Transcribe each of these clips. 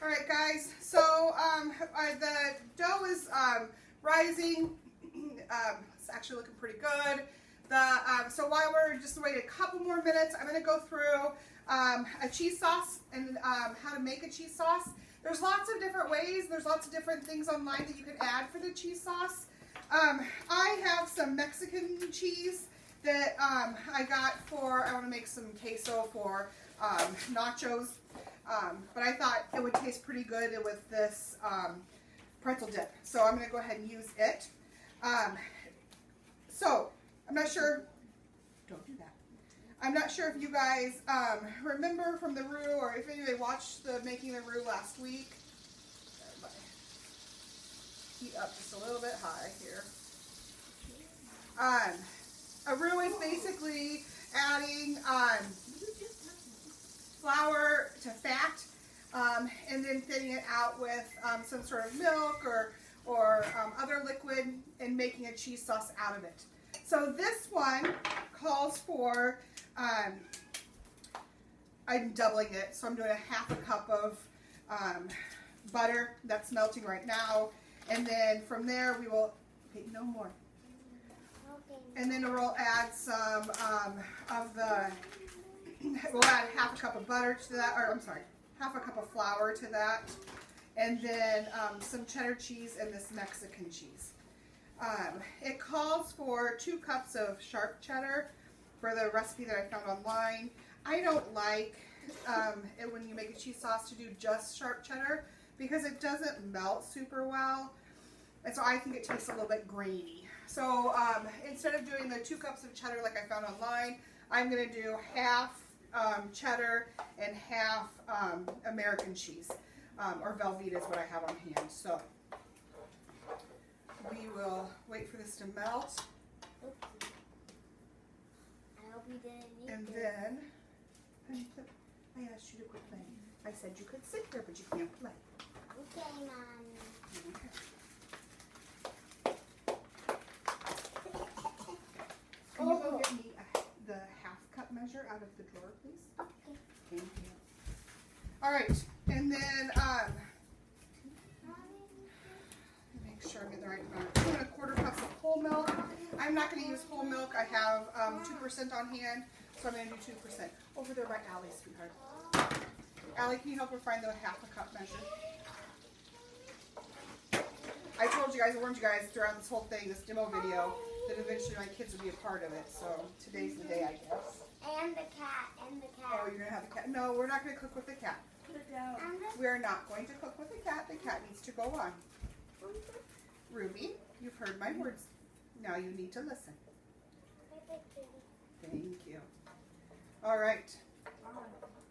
All right, guys. So the dough is rising. It's actually looking pretty good. So while we're just waiting a couple more minutes, I'm going to go through a cheese sauce and how to make a cheese sauce. There's lots of different ways. There's lots of different things online that you can add for the cheese sauce. I have some Mexican cheese that I got for, I want to make some queso for nachos. But I thought it would taste pretty good with this pretzel dip. So I'm going to go ahead and use it. So I'm not sure, don't do that. I'm not sure if you guys remember from the roux, or if anybody watched the making the roux last week. Heat up just a little bit high here. A roux is basically adding flour to fat, and then thinning it out with some sort of milk or other liquid, and making a cheese sauce out of it. So this one calls for, I'm doubling it, so I'm doing a half a cup of butter that's melting right now, and then from there we will, okay, no more. And then we'll add some we'll add half a cup of butter to that, or I'm sorry, half a cup of flour to that, and then some cheddar cheese and this Mexican cheese. It calls for 2 cups of sharp cheddar for the recipe that I found online. I don't like it when you make a cheese sauce to do just sharp cheddar because it doesn't melt super well, and so I think it tastes a little bit grainy. So instead of doing the 2 cups of cheddar like I found online, I'm going to do half cheddar and half American cheese, or Velveeta is what I have on hand. So we will wait for this to melt. I hope you didn't need and this. then, I asked you to quit playing. I said you could sit here, but you can't play. Okay, Mommy. Okay. Can you go get me the half cup measure out of the drawer, please? Okay. Thank you. All right, and then make sure I'm getting the right amount. I'm doing 1/4 cups of whole milk. I'm not going to use whole milk. I have 2% on hand, so I'm going to do 2%. Over there by Allie, sweetheart. Allie, can you help her find the half a cup measure? I told you guys, I warned you guys throughout this whole thing, this demo video, that eventually my kids would be a part of it. So today's the day, I guess. And the cat, Oh, you're going to have the cat. No, we're not going to cook with the cat. Put it down. We're not going to cook with the cat. The cat needs to go on. Ruby, you've heard my words. Now you need to listen. Thank you. All right.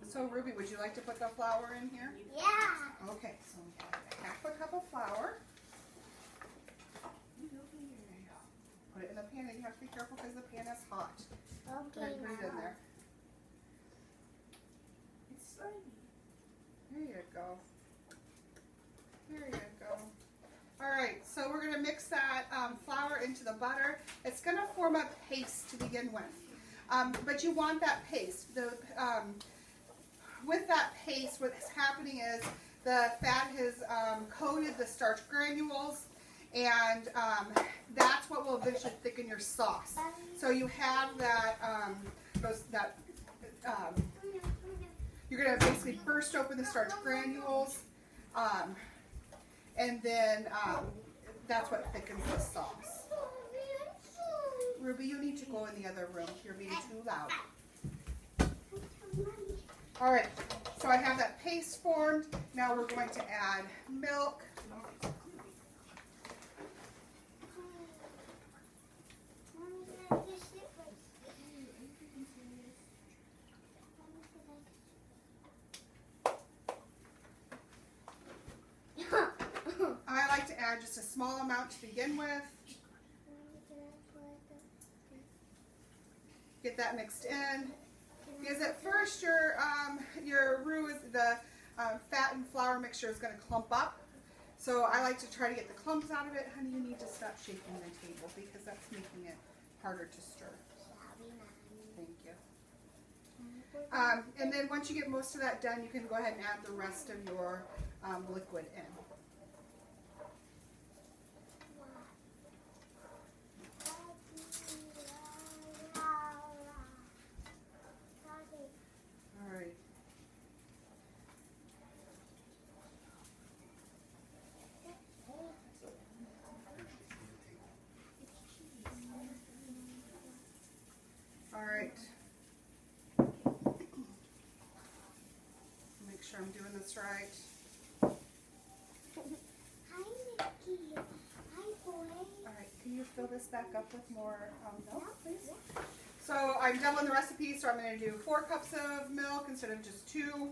So Ruby, would you like to put the flour in here? Yeah. Okay, so we have half a cup of flour. Put it in the pan, and you have to be careful because the pan is hot. Okay, Put it in there. It's slimy. There you go. There you go. All right, so we're going to mix that flour into the butter. It's going to form a paste to begin with. But you want that paste. With that paste, what's happening is the fat has coated the starch granules, and that's what will eventually thicken your sauce. So you have that, you're going to basically burst open the starch granules, and then that's what thickens the sauce. Ruby, you need to go in the other room. You're being too loud. All right, so I have that paste formed. Now we're going to add milk. I like to add just a small amount to begin with. Get that mixed in. Because at first your roux is the fat and flour mixture is going to clump up. So I like to try to get the clumps out of it. Honey, you need to stop shaking the table because that's making it harder to stir. Thank you. And then once you get most of that done, you can go ahead and add the rest of your liquid in. All right. All right. Make sure I'm doing this right. Hi, Mickey. Hi, boy. All right, can you fill this back up with more milk, please? So I'm done with the recipe, so I'm going to do 4 cups of milk instead of just 2.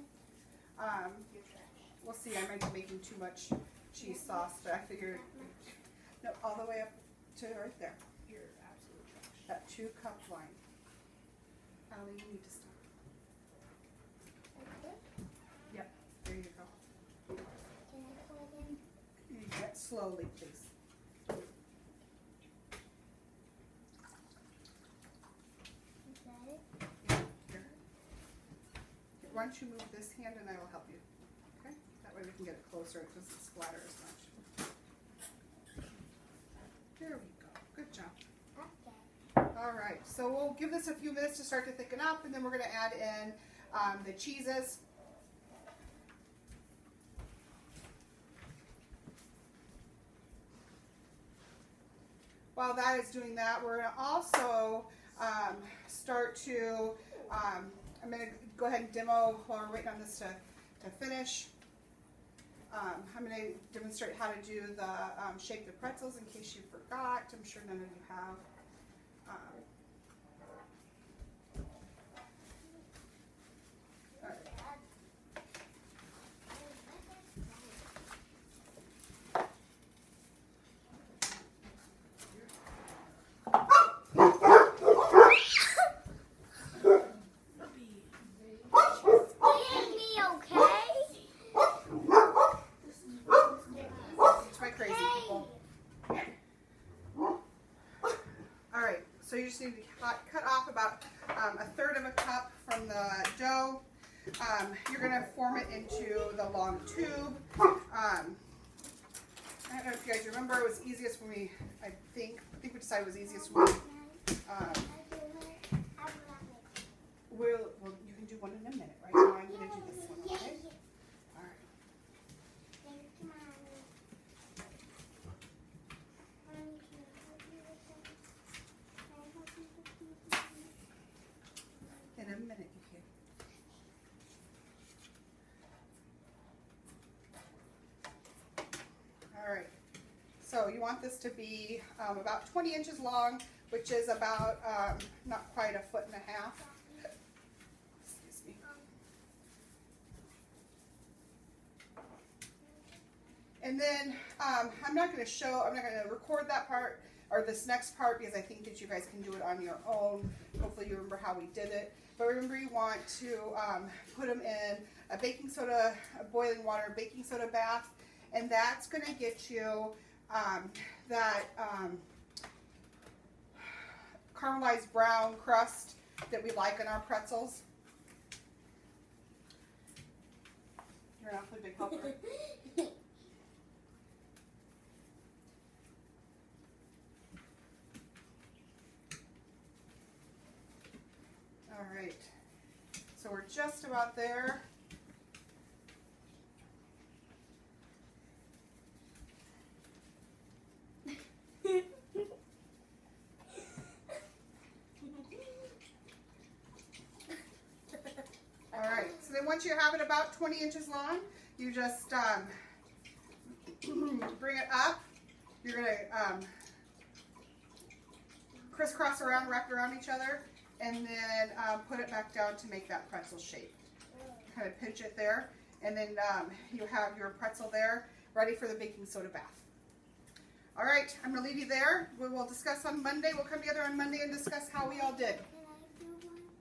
We'll see, I might be making too much cheese sauce, but I figured, no, all the way up to right there. You're absolute trash. That 2-cup line. Allie, you need to stop. Yep, there you go. Can I put it in? You get slowly, please. Is that it? Here. Why don't you move this hand and I will help you. Okay? That way we can get it closer. It doesn't splatter as much. There we go. Good job. Okay. All right. So we'll give this a few minutes to start to thicken up, and then we're going to add in the cheeses. While that is doing that, we're going to also start to, I'm going to go ahead and demo while we're waiting on this to finish. I'm going to demonstrate how to do the shake the pretzels in case you forgot. I'm sure none of you have. All right. Is me okay? It's my crazy people. All right, so you just need to cut off about 1/3 of a cup from the dough. You're going to form it into the long tube. I don't know if you guys remember, it was easiest when we, I think we decided it was easiest when well, you can do one in a minute. Right now I'm going to do this one, okay? All right. In a minute, you can. All right. So you want this to be about 20 inches long, which is about not quite 1.5 feet. Excuse me. And then I'm not going to record that part or this next part because I think that you guys can do it on your own. Hopefully you remember how we did it. But remember, you want to put them in a boiling water baking soda bath, and that's going to get you that caramelized brown crust that we like in our pretzels. You're an awfully big helper. All right, so we're just about there. All right, so then once you have it about 20 inches long, you just bring it up. You're going to crisscross around, wrap it around each other, and then put it back down to make that pretzel shape. Kind of pinch it there, and then you have your pretzel there, ready for the baking soda bath. All right, I'm going to leave you there. We will discuss on Monday. We'll come together on Monday and discuss how we all did.